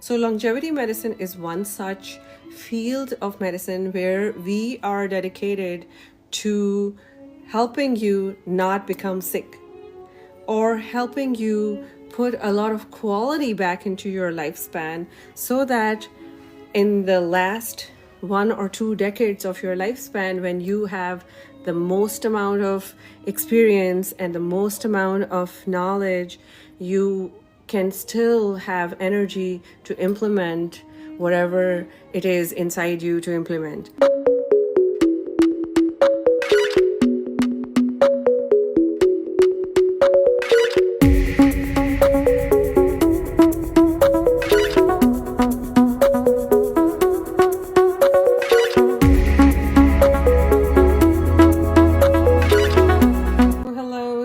So longevity medicine is one such field of medicine where we are dedicated to helping you not become sick, or helping you put a lot of quality back into your lifespan, so that in the last 1 or 2 decades of your lifespan, when you have the most amount of experience and the most amount of knowledge, you can still have energy to implement whatever it is inside you to implement.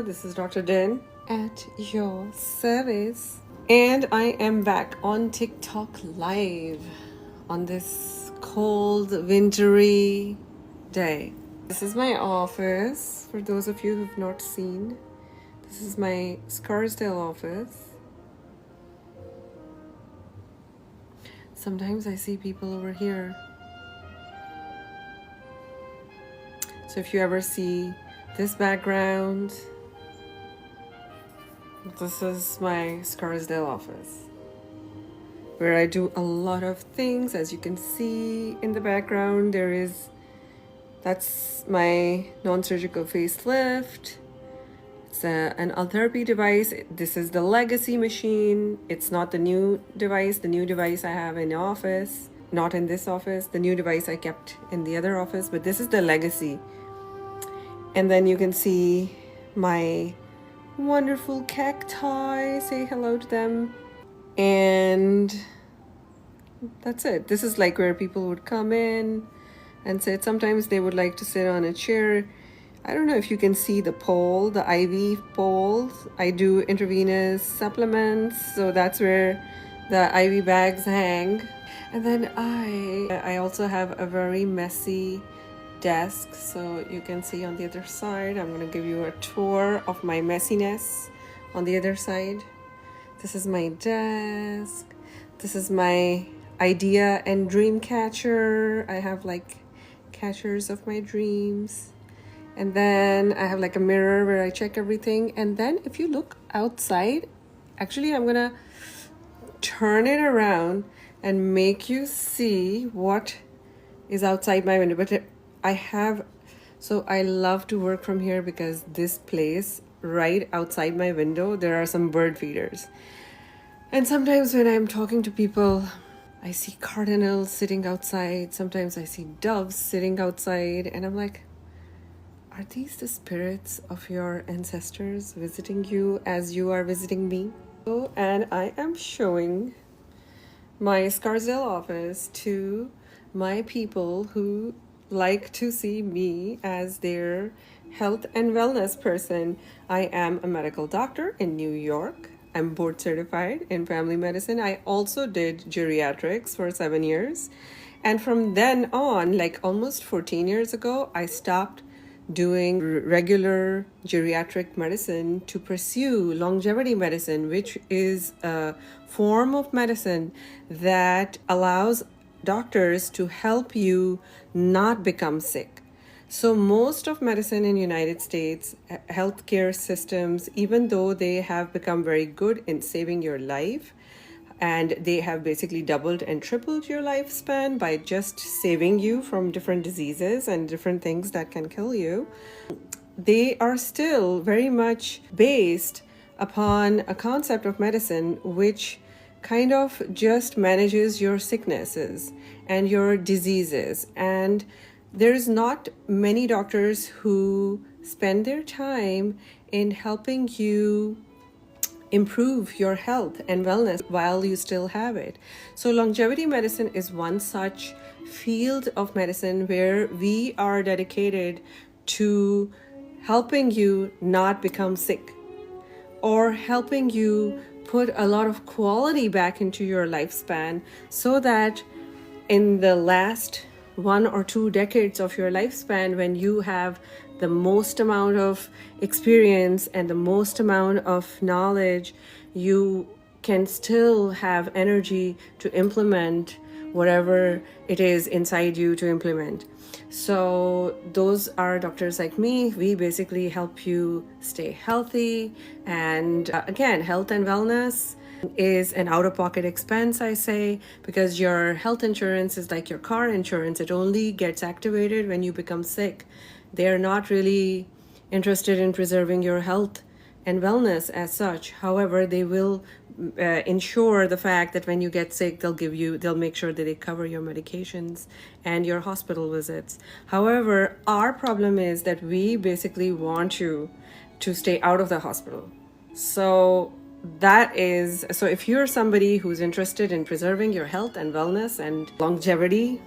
This is Dr. Den at your service, and I am back on TikTok live on this cold, wintry day. This is my office, for those of you who've not seen. This is my Scarsdale office. Sometimes I see people over here. So if you ever see this background, this is my Scarsdale office, where I do a lot of things. As you can see in the background, that's my non-surgical facelift. It's an L-therapy device. This is the legacy machine. It's not the new device. The new device I have in the office, not in this office. The new device I kept in the other office, but this is the legacy. And then you can see my wonderful cacti. Say hello to them. And that's it. This is like where people would come in and sit. Sometimes they would like to sit on a chair. I don't know if you can see the pole, the IV pole. I do intravenous supplements, so that's where the IV bags hang. And then I also have a very messy desk, so you can see on the other side. I'm going to give you a tour of my messiness on the other side. This is my desk. This is my idea and dream catcher. I have like catchers of my dreams. And then I have like a mirror where I check everything. And then if you look outside, actually I'm gonna turn it around and make you see what is outside my window. But I love to work from here because this place right outside my window, there are some bird feeders. And sometimes when I'm talking to people, I see cardinals sitting outside. Sometimes I see doves sitting outside, and I'm like, are these the spirits of your ancestors visiting you as you are visiting me? Oh, and I am showing my Scarsdale office to my people who like to see me as their health and wellness person. I am a medical doctor in New York. I'm board certified in family medicine. I also did geriatrics for 7 years. And from then on, like almost 14 years ago, I stopped doing regular geriatric medicine to pursue longevity medicine, which is a form of medicine that allows doctors to help you not become sick. So most of medicine in United States, healthcare systems, even though they have become very good in saving your life, and they have basically doubled and tripled your lifespan by just saving you from different diseases and different things that can kill you, they are still very much based upon a concept of medicine which kind of just manages your sicknesses and your diseases. And there's not many doctors who spend their time in helping you improve your health and wellness while you still have it. So longevity medicine is one such field of medicine where we are dedicated to helping you not become sick, or helping you put a lot of quality back into your lifespan, so that in the last 1 or 2 decades of your lifespan, when you have the most amount of experience and the most amount of knowledge, you can still have energy to implement whatever it is inside you to implement. So those are doctors like me. We basically help you stay healthy. And again, health and wellness is an out-of-pocket expense, I say, because your health insurance is like your car insurance. It only gets activated when you become sick. They're not really interested in preserving your health and wellness as such. However, they will ensure the fact that when you get sick, they'll make sure that they cover your medications and your hospital visits. However, our problem is that we basically want you to stay out of the hospital. So if you're somebody who's interested in preserving your health and wellness and longevity,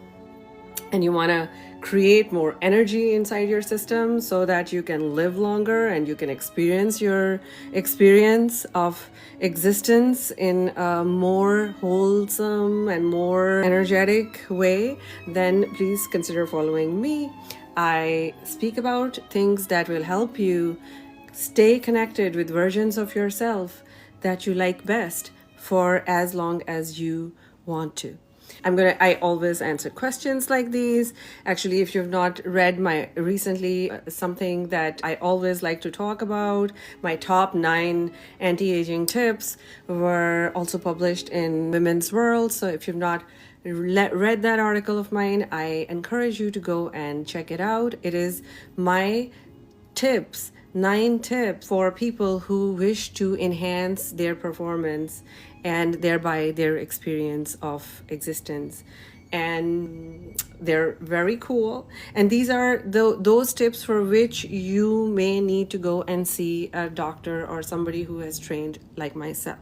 and you want to create more energy inside your system so that you can live longer and you can experience your experience of existence in a more wholesome and more energetic way, then please consider following me. I speak about things that will help you stay connected with versions of yourself that you like best for as long as you want to. I always answer questions like these. Actually, if you've not read my recently, something that I always like to talk about, my top 9 anti-aging tips were also published in Women's World. So if you've not read that article of mine, I encourage you to go and check it out. It is my 9 tips for people who wish to enhance their performance and thereby their experience of existence. And they're very cool. And these are those tips for which you may need to go and see a doctor or somebody who has trained like myself.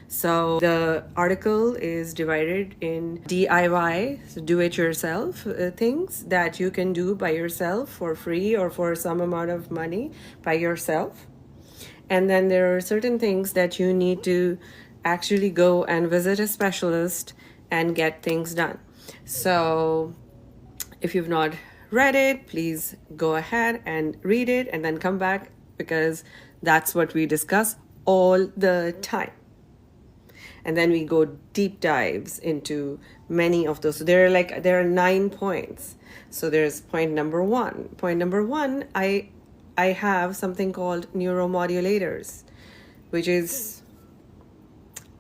So the article is divided in DIY, so do-it-yourself things that you can do by yourself for free or for some amount of money by yourself. And then there are certain things that you need to actually go and visit a specialist and get things done. So if you've not read it, please go ahead and read it and then come back, because that's what we discuss all the time. And then we go deep dives into many of those. So there are 9 points. So there's point number 1. Point number 1, I have something called neuromodulators, which is,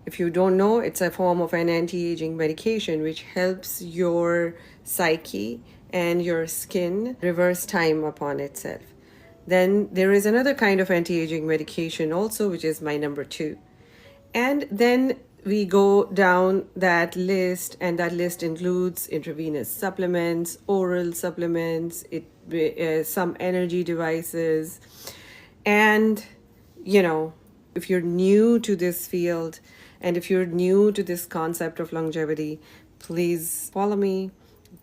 if you don't know, it's a form of an anti-aging medication which helps your psyche and your skin reverse time upon itself. Then there is another kind of anti-aging medication also, which is my number 2. And then we go down that list, and that list includes intravenous supplements, oral supplements, some energy devices. And, if you're new to this field and if you're new to this concept of longevity, please follow me.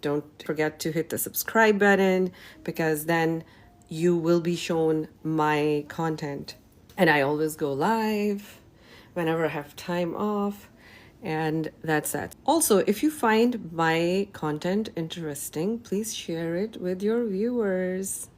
Don't forget to hit the subscribe button, because then you will be shown my content. And I always go live whenever I have time off, and that's that. Also, if you find my content interesting, please share it with your viewers,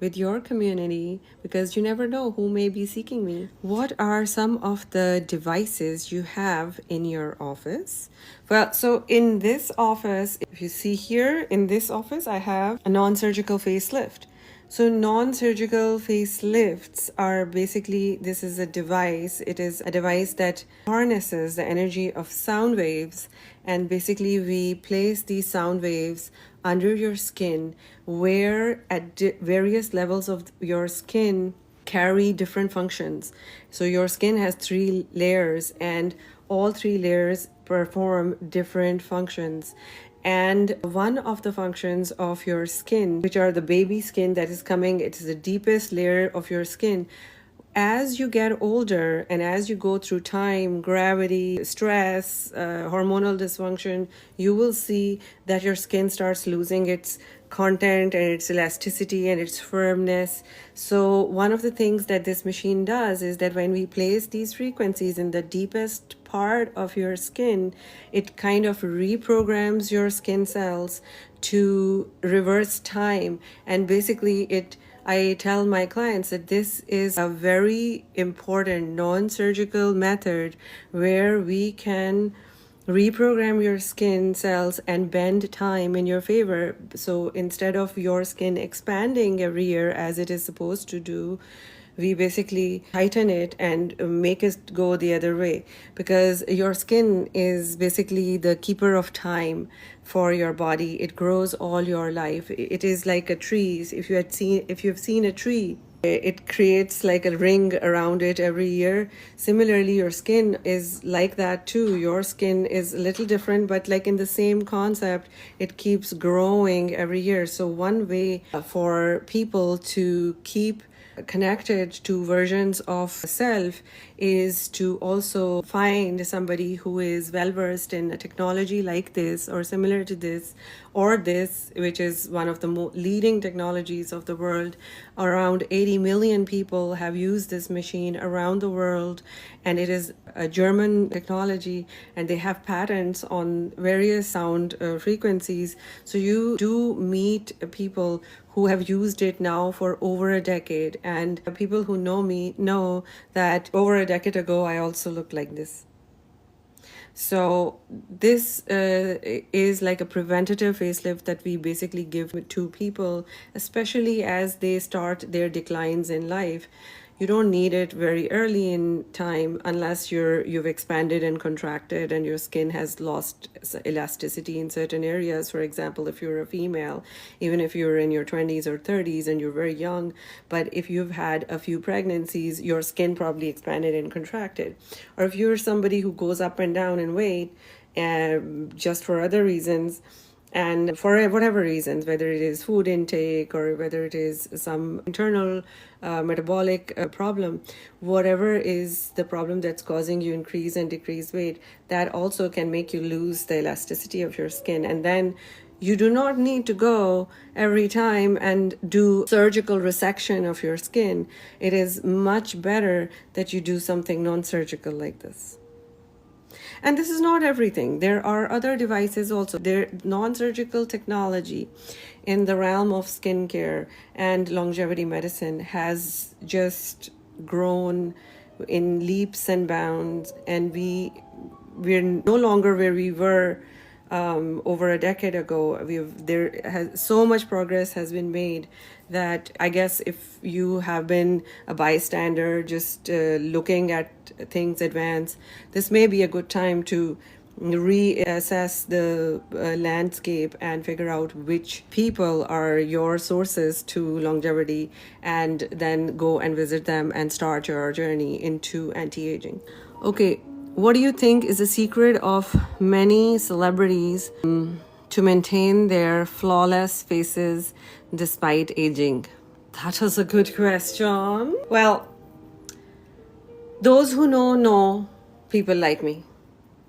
with your community, because you never know who may be seeking me. What are some of the devices you have in your office? Well, so in this office, if you see here, in this office, I have a non-surgical facelift. So non-surgical facelifts are basically, this is a device. It is a device that harnesses the energy of sound waves, and basically we place these sound waves under your skin, where at various levels of your skin carry different functions. So your skin has 3 layers, and all 3 layers perform different functions. And one of the functions of your skin, which are the baby skin that is coming, it is the deepest layer of your skin. As you get older and as you go through time, gravity, stress, hormonal dysfunction, you will see that your skin starts losing its content and its elasticity and its firmness. So one of the things that this machine does is that when we place these frequencies in the deepest part of your skin, it kind of reprograms your skin cells to reverse time, and basically it I tell my clients that this is a very important non-surgical method where we can reprogram your skin cells and bend time in your favor. So instead of your skin expanding every year as it is supposed to do, we basically tighten it and make it go the other way, because your skin is basically the keeper of time for your body. It grows all your life. It is like a tree. If you've seen a tree, it creates like a ring around it every year. Similarly, your skin is like that too. Your skin is a little different, but like in the same concept, it keeps growing every year. So one way for people to keep connected to versions of self is to also find somebody who is well versed in a technology like this or similar to this, or this, which is one of the leading technologies of the world. Around 80 million people have used this machine around the world, and it is a German technology, and they have patents on various sound frequencies. So you do meet people who have used it now for over a decade, and people who know me know that over a decade ago I also looked like this. So this is like a preventative facelift that we basically give to people, especially as they start their declines in life. You don't need it very early in time unless you've expanded and contracted and your skin has lost elasticity in certain areas. For example, if you're a female, even if you're in your 20s or 30s and you're very young, but if you've had a few pregnancies, your skin probably expanded and contracted. Or if you're somebody who goes up and down in weight just for other reasons, and for whatever reasons, whether it is food intake or whether it is some internal metabolic problem, whatever is the problem that's causing you increase and decrease weight, that also can make you lose the elasticity of your skin. And then you do not need to go every time and do surgical resection of your skin. It is much better that you do something non-surgical like this. And this is not everything. There are other devices also. There non-surgical technology in the realm of skincare and longevity medicine has just grown in leaps and bounds, and we're no longer where we were over a decade ago. So much progress has been made that I guess if you have been a bystander just looking at things advance, this may be a good time to reassess the landscape and figure out which people are your sources to longevity, and then go and visit them and start your journey into anti-aging. Okay, what do you think is the secret of many celebrities to maintain their flawless faces despite aging? That was a good question. Well, those who know people like me.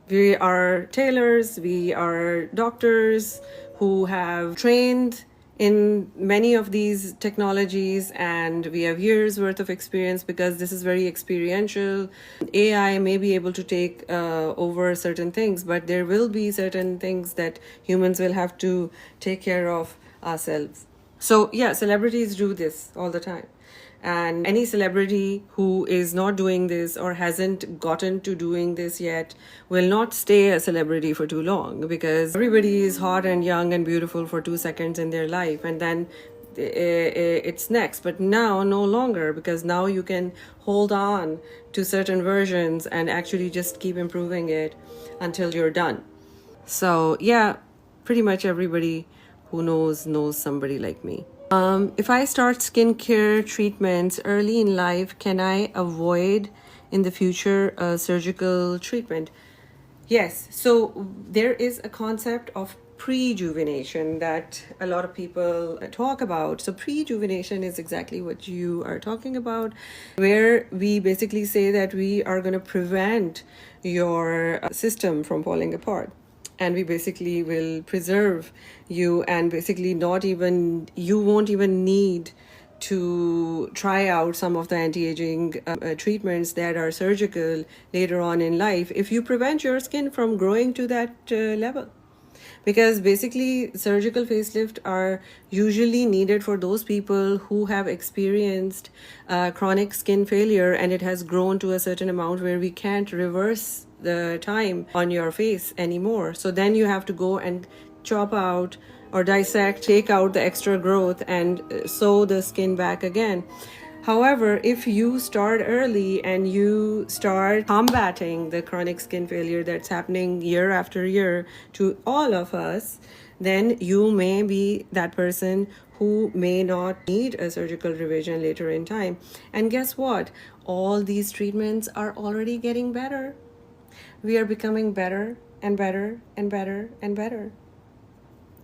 We are tailors, we are doctors who have trained in many of these technologies, and we have years worth of experience because this is very experiential. AI may be able to take over certain things, but there will be certain things that humans will have to take care of ourselves. So yeah, celebrities do this all the time. And any celebrity who is not doing this or hasn't gotten to doing this yet will not stay a celebrity for too long, because everybody is hot and young and beautiful for 2 seconds in their life, and then it's next. But now no longer, because now you can hold on to certain versions and actually just keep improving it until you're done. So yeah, pretty much everybody who knows somebody like me. If I start skincare treatments early in life, can I avoid in the future a surgical treatment? Yes. So there is a concept of prejuvenation that a lot of people talk about. So prejuvenation is exactly what you are talking about, where we basically say that we are going to prevent your system from falling apart. And we basically will preserve you, and basically you won't even need to try out some of the anti-aging treatments that are surgical later on in life if you prevent your skin from growing to that level. Because basically surgical facelift are usually needed for those people who have experienced chronic skin failure, and it has grown to a certain amount where we can't reverse the time on your face anymore. So then you have to go and chop out or dissect, take out the extra growth and sew the skin back again. However, if you start early and you start combating the chronic skin failure that's happening year after year to all of us, then you may be that person who may not need a surgical revision later in time. And guess what? All these treatments are already getting better. We are becoming better and better and better and better.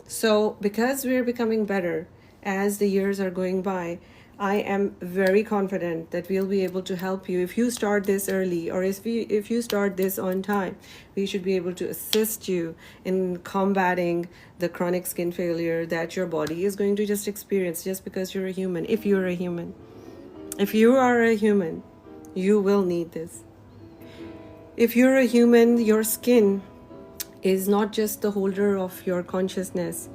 So, because we're becoming better as the years are going by, I am very confident that we'll be able to help you. If you start this early, or if you start this on time, we should be able to assist you in combating the chronic skin failure that your body is going to just experience just because you're a human. If you're a human, if you are a human, you will need this. If you're a human, your skin is not just the holder of your consciousness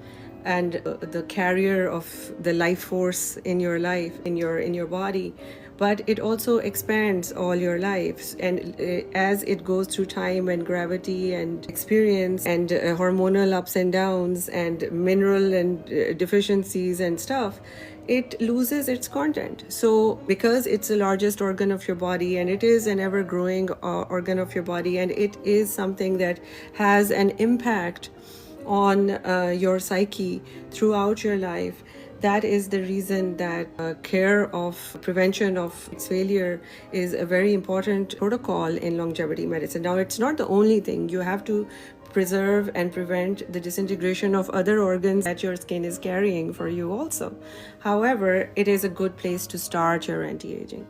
and the carrier of the life force in your life, in your body, but it also expands all your lives. And as it goes through time and gravity and experience and hormonal ups and downs and mineral and deficiencies and stuff, it loses its content. So because it's the largest organ of your body, and it is an ever-growing organ of your body, and it is something that has an impact on your psyche throughout your life, that is the reason that care of prevention of failure is a very important protocol in longevity medicine. Now, it's not the only thing. You have to preserve and prevent the disintegration of other organs that your skin is carrying for you also. However, it is a good place to start your anti-aging.